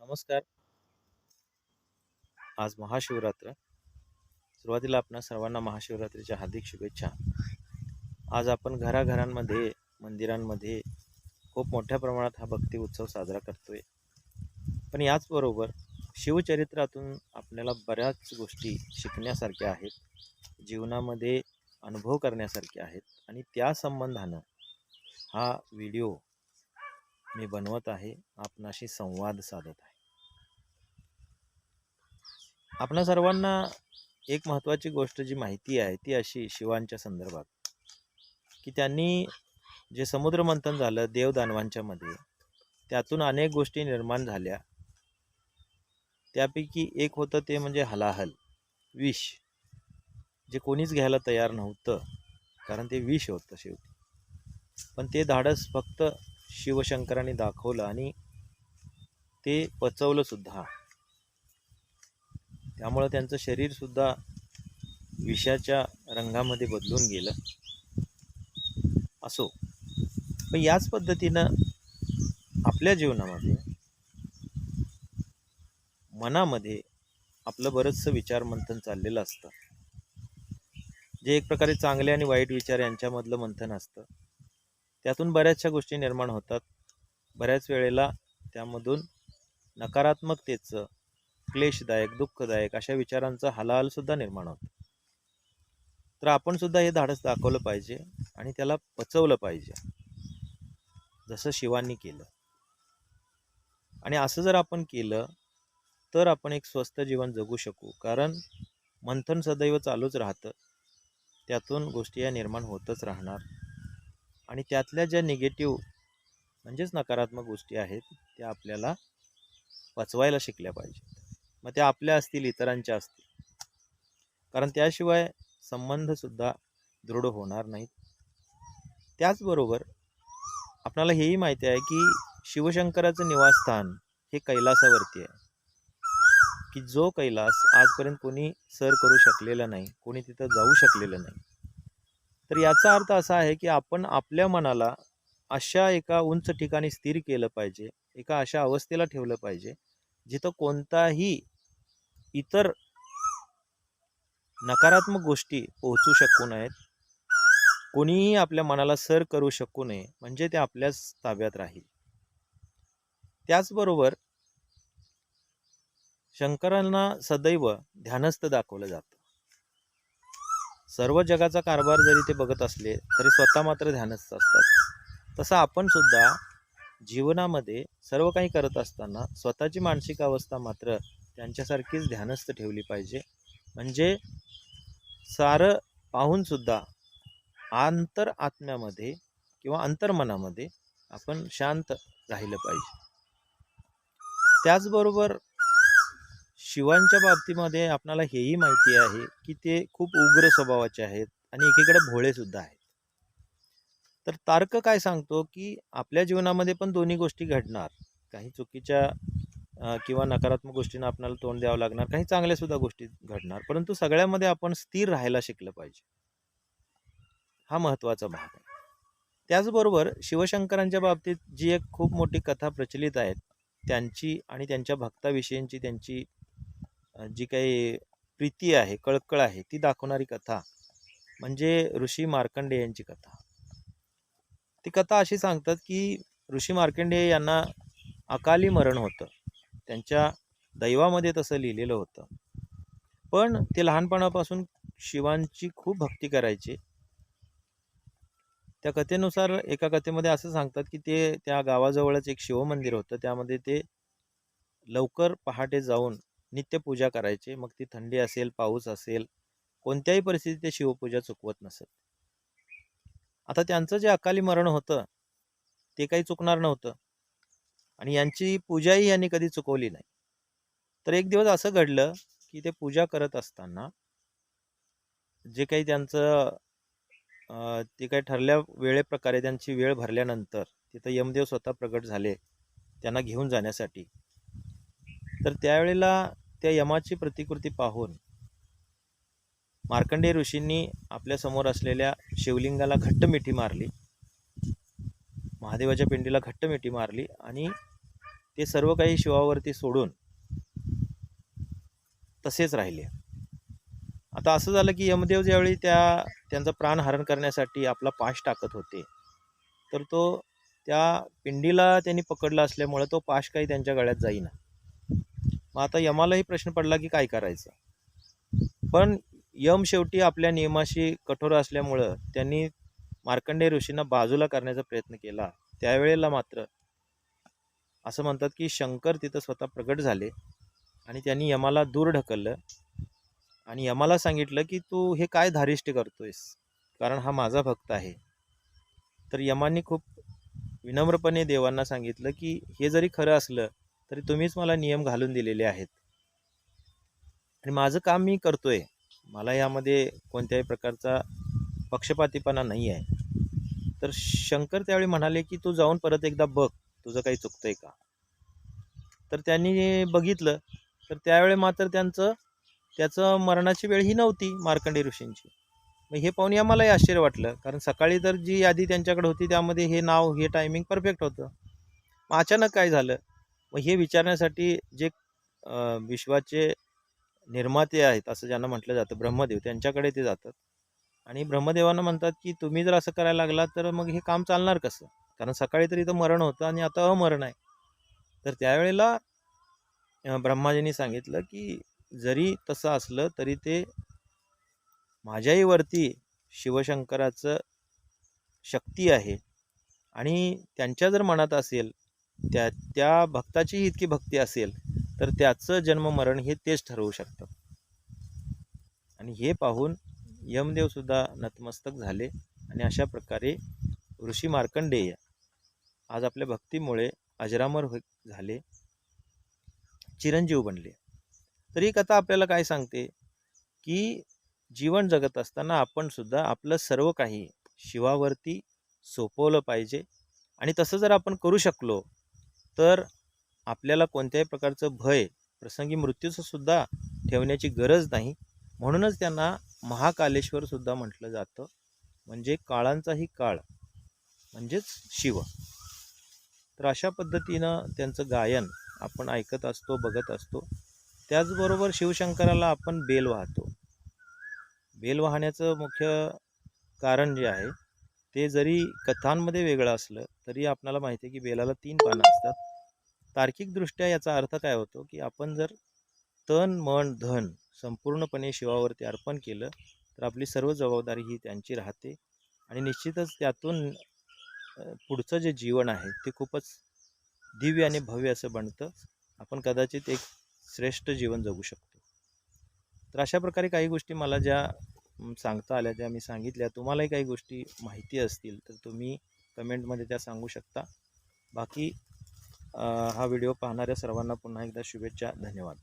नमस्कार. आज महाशिवरात्र. सुरुवातीला आपणा सर्वांना महाशिवरात्रीच्या हार्दिक शुभेच्छा. आज आपण घराघरांमध्ये, मंदिरांमध्ये खूप मोठ्या प्रमाणात हा भक्ती उत्सव साजरा करतोय. पण याचबरोबर शिवचरित्रातून आपल्याला बऱ्याच गोष्टी शिकण्यासारख्या आहेत, जीवनामध्ये अनुभव करण्यासारख्या आहेत आणि त्या संबंधानं हा व्हिडिओ मी बनवत आहे, आपणाशी संवाद साधत आहे. आपणा सर्वांना एक महत्त्वाची गोष्ट जी माहिती आहे ती अशी शिवांच्या संदर्भात, की त्यांनी जे समुद्र मंथन झालं देवदानवांच्या मध्ये, त्यातून अनेक गोष्टी निर्माण झाल्या. त्यापैकी एक होतं ते म्हणजे हलाहल, विष, जे कोणीच घ्यायला तयार नव्हतं, कारण ते विष होतं शेवटी. पण ते धाडस फक्त शिवशंकरांनी दाखवलं आणि ते पचवलं सुद्धा. त्यामुळे त्यांचं शरीर सुद्धा विषाच्या रंगामध्ये बदलून गेलं. असो, पण याच पद्धतीनं आपल्या जीवनामध्ये, मनामध्ये आपलं बरंचसं विचार मंथन चाललेलं असतं, जे एक प्रकारे चांगले आणि वाईट विचार यांच्यामधलं मंथन असतं. त्यातून बऱ्याचशा गोष्टी निर्माण होतात. बऱ्याच वेळेला त्यामधून नकारात्मकतेचं, क्लेशदायक, दुःखदायक अशा विचारांचा हलाहलसुद्धा निर्माण होतं. तर आपण सुद्धा हे धाडस दाखवलं पाहिजे आणि त्याला पचवलं पाहिजे, जसं शिवांनी केलं. आणि असं जर आपण केलं तर आपण एक स्वस्थ जीवन जगू शकू, कारण मंथन सदैव चालूच राहतं, त्यातून गोष्टी या निर्माण होतच राहणार. आणि त्यातल्या ज्या निगेटिव्ह म्हणजेच नकारात्मक गोष्टी आहेत त्या आपल्याला पचवायला शिकल्या पाहिजेत. मग त्या आपल्या असतील, इतरांच्या असतील, कारण त्याशिवाय संबंधसुद्धा दृढ होणार नाहीत. त्याचबरोबर आपल्याला हेही माहिती आहे की शिवशंकराचं निवासस्थान हे कैलासावरती आहे, की जो कैलास आजपर्यंत कोणी सर करू शकलेला नाही, कोणी तिथं जाऊ शकलेलं नाही. तर याचा अर्थ असा आहे की आपण आपल्या मनाला अशा एका उंच ठिकाणी स्थिर केलं पाहिजे, एका अशा अवस्थेला ठेवलं पाहिजे जिथं कोणताही इतर नकारात्मक गोष्टी पोहोचू शकू नयेत, कोणीही आपल्या मनाला सर करू शकू नये, म्हणजे ते आपल्याच ताब्यात राहील. त्याचबरोबर शंकरांना सदैव ध्यानस्थ दाखवलं जातं. सर्व जगाचा कारभार जरी ते बघत असले तरी स्वतः मात्र ध्यानस्थ असतात. तसं आपण सुद्धा जीवनामध्ये सर्व काही करत असताना स्वतःची मानसिक अवस्था मात्र त्यांच्यासारखीच ध्यानस्थ ठेवली पाहिजे, म्हणजे सारं पाहून सुद्धा आंतर आत्म्यामध्ये किंवा अंतर्मनामध्ये आपण शांत राहिलं पाहिजे. त्याचबरोबर शिवांच्या बाबतीमध्ये आपल्याला हेही माहिती आहे की ते खूप उग्र स्वभावाचे आहेत आणि एकीकडे भोळे सुद्धा आहेत. तर तार्क काय सांगतो की आपल्या जीवनामध्ये पण दोन्ही गोष्टी घडणार, काही चुकीच्या किंवा नकारात्मक गोष्टींना आपल्याला तोंड द्यावं लागणार, काही चांगल्या सुद्धा गोष्टी घडणार, परंतु सगळ्यामध्ये आपण स्थिर राहायला शिकलं पाहिजे, हा महत्त्वाचा भाग आहे. त्याचबरोबर शिवशंकरांच्या बाबतीत जी एक खूप मोठी कथा प्रचलित आहे, त्यांची आणि त्यांच्या भक्ताविषयींची त्यांची जी काही प्रीती आहे, कळकळ आहे, ती दाखवणारी कथा म्हणजे ऋषी मार्कंडेय यांची कथा. ती कथा अशी सांगतात की ऋषी मार्कंडेय यांना अकाली मरण होतं, त्यांच्या दैवामध्ये तसं लिहिलेलं होतं. पण ते लहानपणापासून शिवांची खूप भक्ती करायचे. त्या कथेनुसार एका कथेमध्ये असं सांगतात की ते त्या गावाजवळच एक शिवमंदिर होतं, त्यामध्ये ते लवकर पहाटे जाऊन नित्यपूजा करायचे. मग ती थंडी असेल, पाऊस असेल, कोणत्याही परिस्थितीत ते शिवपूजा चुकवत नसत. आता त्यांचं जे अकाली मरण होतं ते काही चुकणार नव्हतं आणि यांची पूजाही यांनी कधी चुकवली नाही. तर एक दिवस असं घडलं की ते पूजा करत असताना जे काही त्यांचं ते काही ठरल्या वेळेप्रकारे त्यांची वेळ भरल्यानंतर तिथं यमदेव स्वतः प्रगट झाले त्यांना घेऊन जाण्यासाठी. तर त्यावेळेला त्या यमाची प्रतिकृती पाहून मार्कंडेय ऋषींनी आपल्या समोर असलेल्या शिवलिंगाला घट्ट मिठी मारली, महादेवाच्या पिंडीला घट्ट मिठी मारली आणि ते सर्व काही शिवावरती सोडून तसेच राहिले. आता असं झालं की यमदेव ज्यावेळी त्यांचं प्राणहरण करण्यासाठी आपला पाश टाकत होते, तर तो त्या पिंडीला त्यांनी पकडला असल्यामुळे तो पाश काही त्यांच्या गळ्यात जाईना. मग आता यमालाही प्रश्न पडला की काय करायचं. पण यम शेवटी आपल्या नियमाशी कठोर असल्यामुळं त्यांनी मार्कंडेय ऋषींना बाजूला करण्याचा प्रयत्न केला. त्यावेळेला मात्र असं म्हणतात की शंकर तिथं स्वतः प्रगट झाले आणि त्यांनी यमाला दूर ढकललं आणि यमाला सांगितलं की तू हे काय धारिष्ट करतोयस, कारण हा माझा भक्त आहे. तर यमांनी खूप विनम्रपणे देवांना सांगितलं की हे जरी खरं असलं तरी तुम्हीच मला नियम घालून दिलेले आहेत आणि माझं काम मी करतोय, मला यामध्ये कोणत्याही प्रकारचा पक्षपातीपणा नाही आहे. तर शंकर त्यावेळी म्हणाले की तू जाऊन परत एकदा बघ तुझं काही चुकतंय का. तर त्यांनी बघितलं, तर त्यावेळी मात्र त्याचं मरणाची वेळ ही नव्हती मार्कंडेय ऋषींची. मग हे पाहून आम्हालाही आश्चर्य वाटलं, कारण सकाळी तर जी यादी त्यांच्याकडे होती त्यामध्ये हे नाव हे टायमिंग परफेक्ट होतं. मग अचानक काय झालं. मग हे विचारण्यासाठी जे विश्वाचे निर्माते आहेत असं ज्यांना म्हटलं जातं, ब्रह्मदेव, त्यांच्याकडे ते जातात आणि ब्रह्मदेवांना म्हणतात की तुम्ही जर असं करायला लागला तर मग हे काम चालणार कसं, कारण सकाळी तर इथं मरण होतं आणि आता अमरण आहे. तर त्यावेळेला ब्रह्माजींनी सांगितलं की जरी तसं असलं तरी ते माझ्याही वरती शिवशंकराचं शक्ती आहे आणि त्यांच्या जर मनात असेल, त्या भक्ताची इतकी भक्ती असेल तर त्याचं जन्म मरण हे तेच ठरवू शकतं. आणि हे पाहून यमदेव सुद्धा नतमस्तक झाले आणि अशा प्रकारे ऋषी मार्कंडेय आज आपल्या भक्तीमुळे अजरामर झाले, चिरंजीव बनले. तर ही कथा आपल्याला काय सांगते की जीवन जगत असताना आपण सुद्धा आपलं सर्व काही शिवावरती सोपवलं पाहिजे आणि तसं जर आपण करू शकलो तर आपल्याला कोणत्याही प्रकारचं भय, प्रसंगी मृत्यूचं सुद्धा ठेवण्याची गरज नाही. म्हणूनच त्यांना महाकालेश्वर सुद्धा म्हटलं जातं, म्हणजे काळांचाही काळ म्हणजेच शिव. तर अशा पद्धतीनं त्यांचं गायन आपण ऐकत असतो, बघत असतो. त्याचबरोबर शिवशंकराला आपण बेल वाहतो. बेल वाहण्याचं मुख्य कारण जे आहे ते जरी कथांमध्ये वेगळं असलं तरी आपल्याला माहिती आहे की बेलाला 3 पानं असतात. तार्किकदृष्ट्या याचा अर्थ काय होतो की आपण जर तन मन धन संपूर्णपणे शिवावरती अर्पण केलं तर आपली सर्व जबाबदारी ही त्यांची राहते आणि निश्चितच त्यातून पुढचं जे जीवन आहे ते खूपच दिव्य आणि भव्य असं बनतं. आपण कदाचित एक श्रेष्ठ जीवन जगू शकतो. तर अशा प्रकारे काही गोष्टी मला ज्या सांगता आल्या त्या मी सांगितल्या. तुम्हालाही काही गोष्टी माहिती असतील तर तुम्ही कमेंटमध्ये त्या सांगू शकता. बाकी हा व्हिडिओ पाहणाऱ्या सर्वांना पुन्हा एकदा शुभेच्छा. धन्यवाद.